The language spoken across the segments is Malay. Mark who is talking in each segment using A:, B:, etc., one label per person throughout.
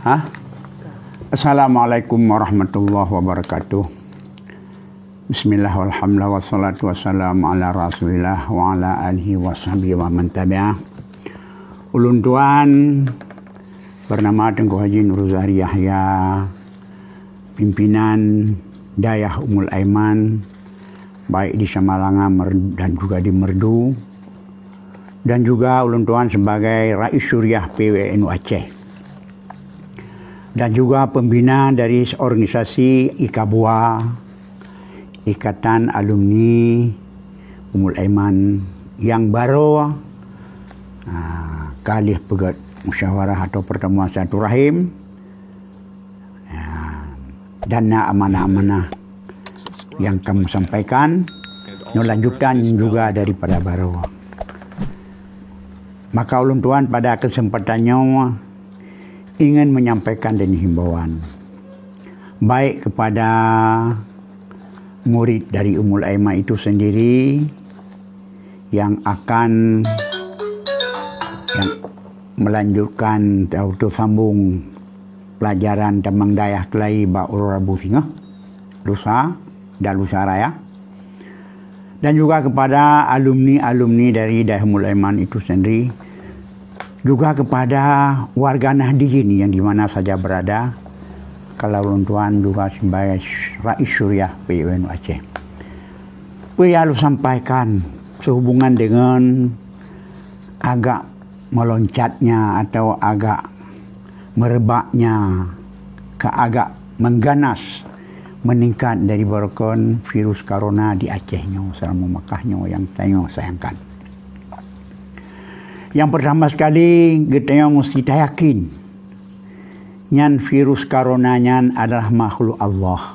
A: Ha? Assalamualaikum warahmatullahi wabarakatuh. Bismillah walhamdulillah wassalatu wassalamu ala rasulillah wa ala alihi wa sahbihi wa man tabi'ah. Ulun tuan bernama Tengku Haji Nur Zahri Yahya, pimpinan Dayah Ummul Aiman baik di Samalanga dan juga di Merdu, dan juga ulun tuan sebagai Rais Syuriah PWNU Aceh, dan juga pembina dari organisasi IKABUA, Ikatan Alumni Ummul Aiman, yang baru kali pegat musyawarah atau pertemuan silaturahim dan amanah-amanah yang kamu sampaikan, lanjutan juga daripada baru. Maka ulun tuan pada kesempatannya ingin menyampaikan dan himbauan baik kepada murid dari Ummul Aiman itu sendiri yang akan melanjutkan atau sambung pelajaran Tamang Dayah Kelai Ba'ur Rabu Singa Lusa dan Lusa Raya, dan juga kepada alumni-alumni dari Dayah Ummul Aiman itu sendiri, juga kepada warga Nahdiyin yang di mana saja berada. Kalau ulun tuan juga sebagai Rais Syuriah PWNU Aceh, lalu sampaikan sehubungan dengan agak meloncatnya atau agak merebaknya ke agak mengganas meningkat dari barakon virus corona di Acehnya selama Makkahnya yang tengok sayangkan. Yang pertama sekali kita mesti yakin nyan virus corona nyan adalah makhluk Allah.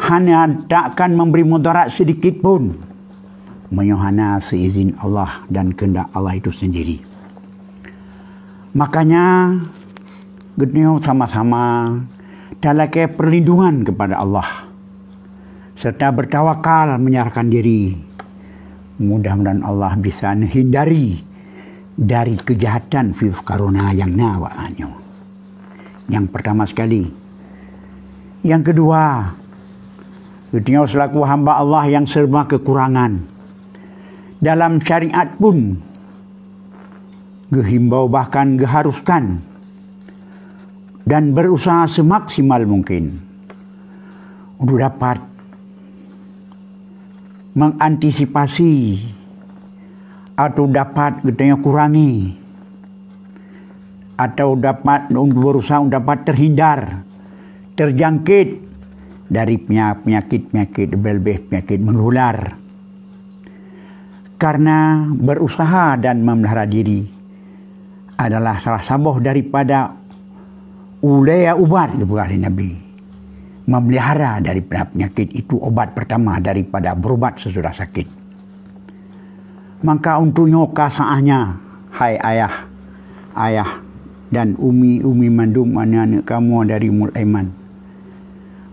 A: Hanya takkan memberi mudarat sedikit pun, menyuhana seizin Allah dan kehendak Allah itu sendiri. Makanya kita sama-sama dalam perlindungan kepada Allah serta bertawakal menyerahkan diri. Mudah-mudahan Allah bisa menghindari dari kejahatan virus corona yang nawaannya. Yang pertama sekali. Yang kedua, kita selaku hamba Allah yang serba kekurangan. Dalam syariat pun gehimbau bahkan geharuskan dan berusaha semaksimal mungkin untuk dapat mengantisipasi atau dapat kita kurangi atau dapat berusaha dapat terhindar terjangkit dari penyakit-penyakit lebih penyakit menular, karena berusaha dan memelihara diri adalah salah satu daripada ulaya ubat kepada Nabi. Memelihara daripada penyakit itu obat pertama daripada berobat sesudah sakit. Maka untuknya kasaahnya, hai ayah dan umi mandum anak-anak kamu dari Ummul Aiman,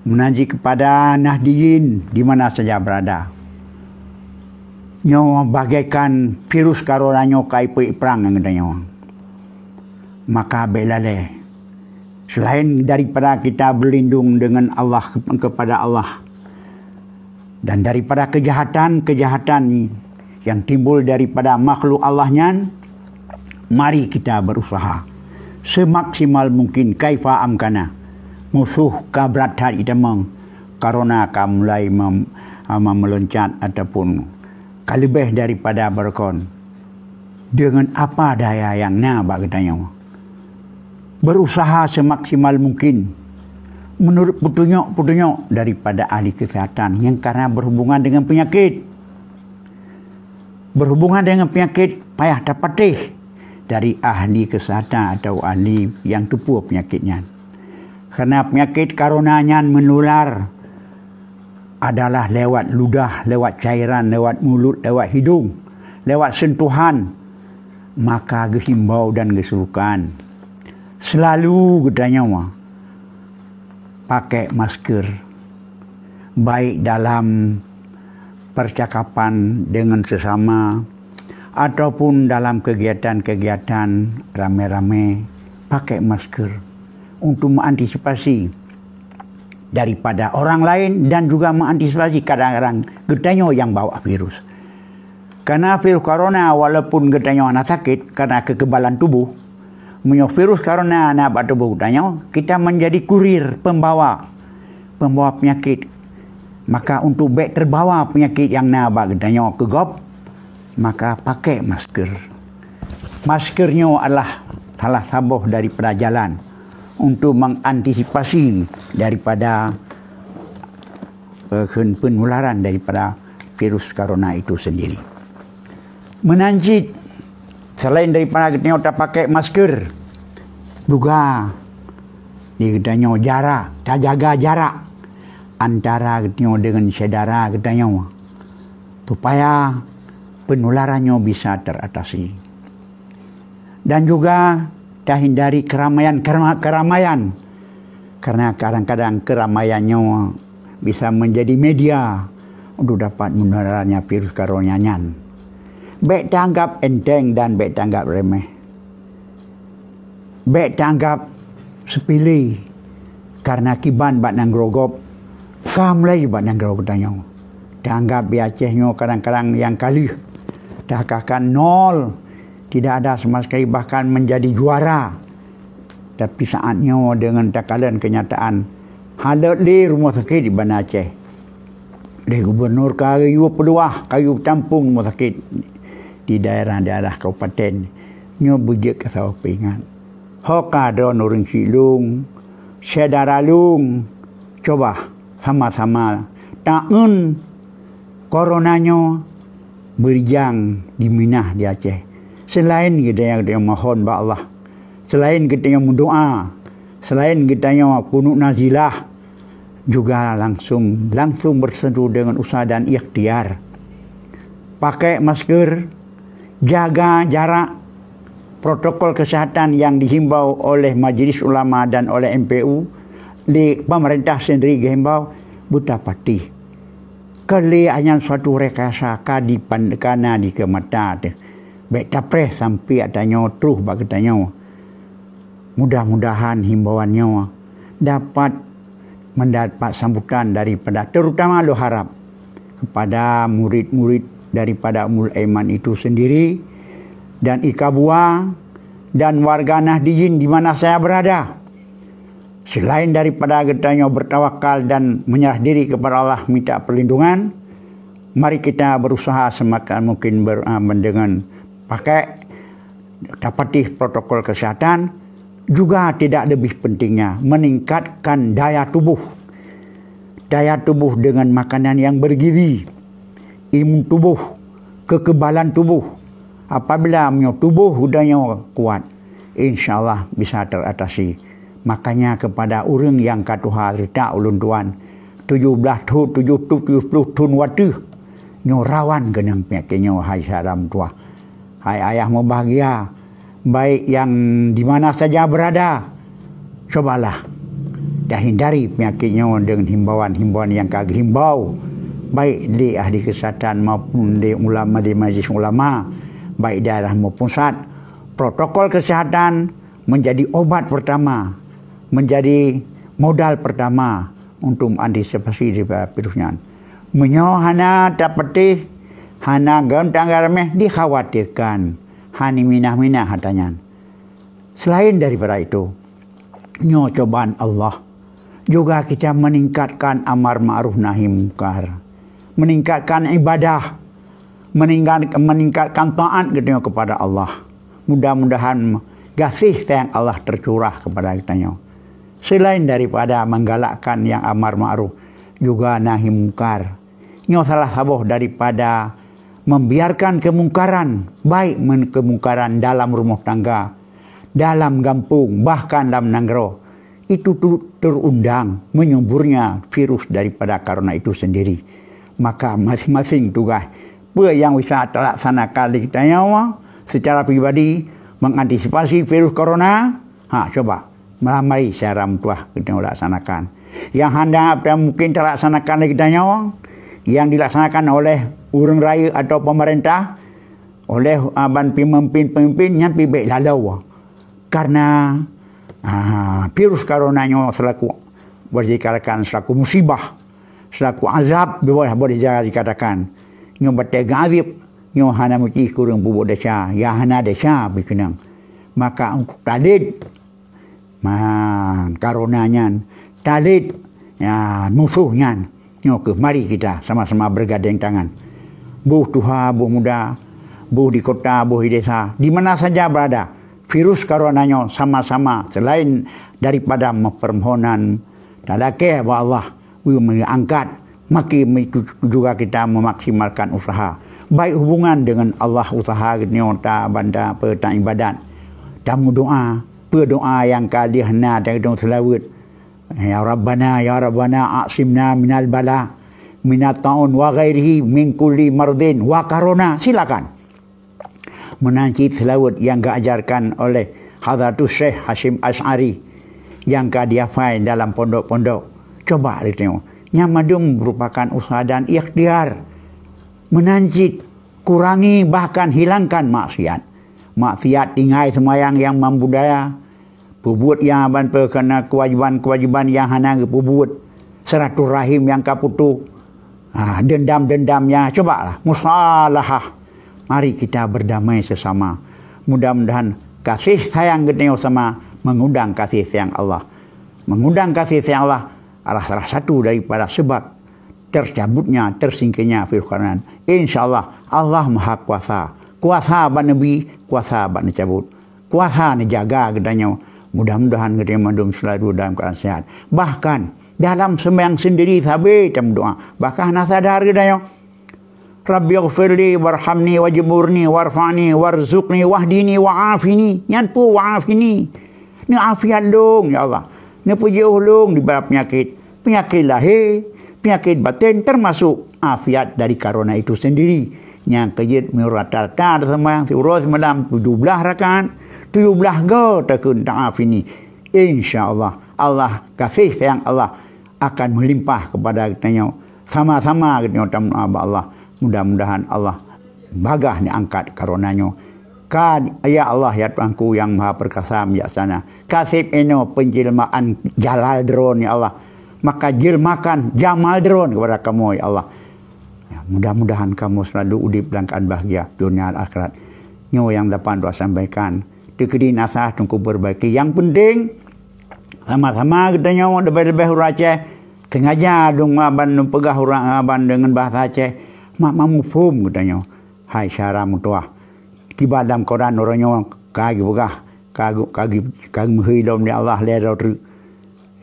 A: menaji kepada Nahdiyin di mana saja berada. Nyo bagaikan virus corona nyo kai perang yang katanya. Maka belale, selain daripada kita berlindung dengan Allah kepada Allah dan daripada kejahatan yang timbul daripada makhluk Allahnya, mari kita berusaha semaksimal mungkin kaifa amkana musuh kabrat hari itamang corona mulai meloncat ataupun kalibeh daripada berkon dengan apa daya yang bagi katanya. Berusaha semaksimal mungkin menurut petunjuk daripada ahli kesihatan yang karena berhubungan dengan penyakit. Berhubungan dengan penyakit payah dapatih dari ahli kesihatan atau ahli yang tepu penyakitnya. Karena penyakit coronanya menular adalah lewat ludah, lewat cairan, lewat mulut, lewat hidung, lewat sentuhan. Maka gehimbau dan geserukan selalu gedanya pakai masker, baik dalam percakapan dengan sesama ataupun dalam kegiatan-kegiatan rame-rame pakai masker untuk mengantisipasi daripada orang lain dan juga mengantisipasi kadang-kadang getanyo yang bawa virus. Karena virus corona walaupun getanyo anak sakit karena kekebalan tubuh, virus corona anak bawa tubuh getanyo, kita menjadi kurir pembawa penyakit. Maka untuk baik terbawa penyakit yang nak bawa getanyo ke gop, maka pakai masker. Maskernya adalah salah sabuh daripada jalan untuk mengantisipasi daripada penularan daripada virus corona itu sendiri. Menanjit, selain daripada kita tak pakai masker, juga kita jarak, tak jaga jarak antara kita dengan saudara kita, supaya penularannya bisa teratasi. Dan juga kita hindari keramaian karena kadang-kadang keramaiannya bisa menjadi media untuk dapat menularnya virus corona. Baik tanggap enteng dan baik tanggap remeh, baik tanggap sepilih karena kiban bat nang grogop kam lagi bat nang grogop tanya tanggap biacehnya kadang-kadang yang kali dahkakan nol, tidak ada sama sekali, bahkan menjadi juara. Tapi saatnya dengan takalan kenyataan halat li rumah sakit di Banda Aceh, di gubernur kayu peluah kayu tampung rumah sakit di daerah-daerah kabupaten nyo bujek ke sawah pingan hoka do nurung silung saudara lung, coba sama-sama taun coronanya berjang di Minah di Aceh. Selain kita yang mohon ba Allah, selain kita yang mendoa, selain kita yang kunut nazilah, juga langsung berseru dengan usaha dan ikhtiar. Pakai masker, jaga jarak, protokol kesehatan yang dihimbau oleh Majlis Ulama dan oleh MPU, di pemerintah sendiri dihimbau, buta patih. Kali hanya suatu rekayasa kadi pandekana di kemata tu. Baik tapres sampai adanya terus bagitanya. Mudah-mudahan himbauannya dapat mendapat sambutan daripada, terutama lo harap kepada murid-murid daripada Ummul Aiman itu sendiri dan Ikabua dan warga Nahdiyin di mana saya berada. Selain daripada getanya bertawakal dan menyerah diri kepada Allah minta perlindungan, mari kita berusaha semaksimal mungkin dengan pakai dapati protokol kesehatan. Juga tidak lebih pentingnya meningkatkan daya tubuh dengan makanan yang bergizi, imun tubuh, kekebalan tubuh. Apabila tubuh udahnya kuat, insyaAllah bisa teratasi. Makanya kepada orang yang katuha rita ulun tuan 70 tun waktu rawan genang penyakitnya. Hai salam tua, hai ayah mau bahagia, baik yang di mana saja berada, cobalah dah hindari penyakitnya dengan himbauan-himbauan yang kagak himbau, baik di ahli kesehatan maupun di ulama, di majlis ulama, baik daerah maupun pusat. Protokol kesehatan menjadi obat pertama, menjadi modal pertama untuk antisipasi virusnya. Menyohana dapati hana gantang remeh dikhawatirkan. Hani minah-minah hatanya. Selain daripada itu, cobaan Allah juga kita meningkatkan amar ma'ruf nahi munkar, meningkatkan ibadah, meningkatkan taat kita kepada Allah. Mudah-mudahan kasih sayang Allah tercurah kepada kita. Selain daripada menggalakkan yang amar ma'ruf, juga nahi munkar. Ini salah satu daripada membiarkan kemungkaran, baik kemungkaran dalam rumah tangga, dalam kampung, bahkan dalam negara, itu terundang menyuburnya virus daripada corona itu sendiri. Maka masing-masing tugas apa yang bisa terlaksanakan kita secara pribadi mengantisipasi virus corona, coba mari secara mutuah kita laksanakan. Yang hendak mungkin terlaksanakan kita yang dilaksanakan oleh urang raya atau pemerintah, oleh pemimpin-pemimpin yang baik lalau. Karena Virus coronanya selaku dikatakan selaku musibah, selaku azab, boleh dikatakan. Nyo batai gazib, nyo hana muci kurang bubuk desa, ya hana desa bikinang. Maka talit coronanya, talit musuhnya. Nyo ke mari kita sama-sama bergandeng tangan. Buh tuha, buh muda, buh di kota, buh di desa, di mana saja berada, virus coronanya sama-sama selain daripada permohonan tadake bahwa Allah mengangkat, maka juga kita memaksimalkan usaha. Baik hubungan dengan Allah usaha nyota banda petang ibadat. Tamu doa, berdoa yang kali hena dan dong selawat. Ya Rabbana a'simna minal bala minat ta'un wa ghairihi min kulli mardin wa karona. Silakan menanci selawat yang diajarkan oleh Hadratus Syekh Hashim Asy'ari yang dihafal dalam pondok-pondok. Coba tengok. Yang madum merupakan usaha dan ikhtiar menanjit, kurangi bahkan hilangkan maksiat. Maksiat tinggal semayang yang membudaya, pubut yang aban perkena kewajiban-kewajiban yang hana pubut, silaturahim yang kaputu, dendam-dendamnya. Cobalah musalahah. Mari kita berdamai sesama. Mudah-mudahan kasih sayang kita sama mengundang kasih sayang Allah. Mengundang kasih sayang Allah adalah salah satu daripada sebab tercabutnya, tersingkirnya virus corona. InsyaAllah Allah Maha Kuasa. Kuasa abad Nabi, kuasa abad cabut. Kuasa jaga gedanya. Mudah-mudahan kita mandum selalu dalam keadaan sehat. Bahkan dalam sembahyang sendiri sahabat dalam doa. Bahkan nasadar gedanya. Rabbi ighfirli warhamni wajburni warfa'ni warzuqni wahdini wa'afini. Yang pu wa'afini. Ni afiat dong ya Allah. Ni pujuh dong di bawah penyakit. Penyakit lahir, penyakit batin termasuk afiat dari corona itu sendiri. Yang kejit merata-rata sembahyang urus malam 17 rakaat. 17 go takun ta'afini. InsyaAllah Allah kasih sayang Allah akan melimpah kepada kita. Sama-sama kita doa Allah. Mudah-mudahan Allah bagah ni angkat coronanya. Ya Allah ya Tuhanku yang Maha Perkasa bijaksana. Kasih eno penjelmaan jalal drone ya Allah. Maka jelmakan jamal drone kepada kamu ya Allah. Ya, mudah-mudahan kamu selalu udip dalam keadaan bahagia dunia dan akhirat. Nyo yang dapat doa sampaikan. Dikedi nasihat untuk perbaiki. Yang penting sama-sama kita nyawa lebih-lebih huruf Aceh. Sengaja dong aban pegah huruf aban dengan bahasa Aceh. Mak mamu fum katanya. Hai syara mutuah. Kiba dalam Quran orangnya kagi begah. Kagi menghilang di Allah lera tu.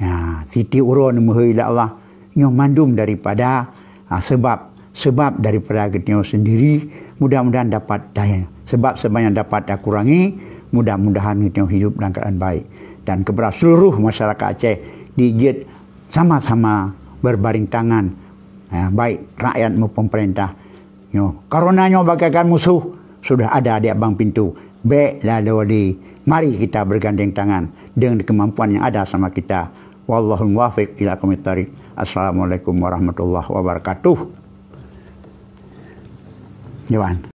A: Ya, siti urun menghilang Allah. Nyo mandum daripada sebab daripada kita sendiri. Mudah-mudahan dapat daya. Sebab sebanyak dapat dah kurangi. Mudah-mudahan kita hidup dalam keadaan baik. Dan kepada seluruh masyarakat Aceh dijid sama-sama berbaring tangan. Baik rakyat maupun pemerintah. Coronanya bagaikan musuh. Sudah ada di abang pintu. Baik lalu mari kita bergandeng tangan dengan kemampuan yang ada sama kita. Wallahul muwaffiq ila aqwamit thariq. Assalamualaikum warahmatullahi wabarakatuh. Jawan.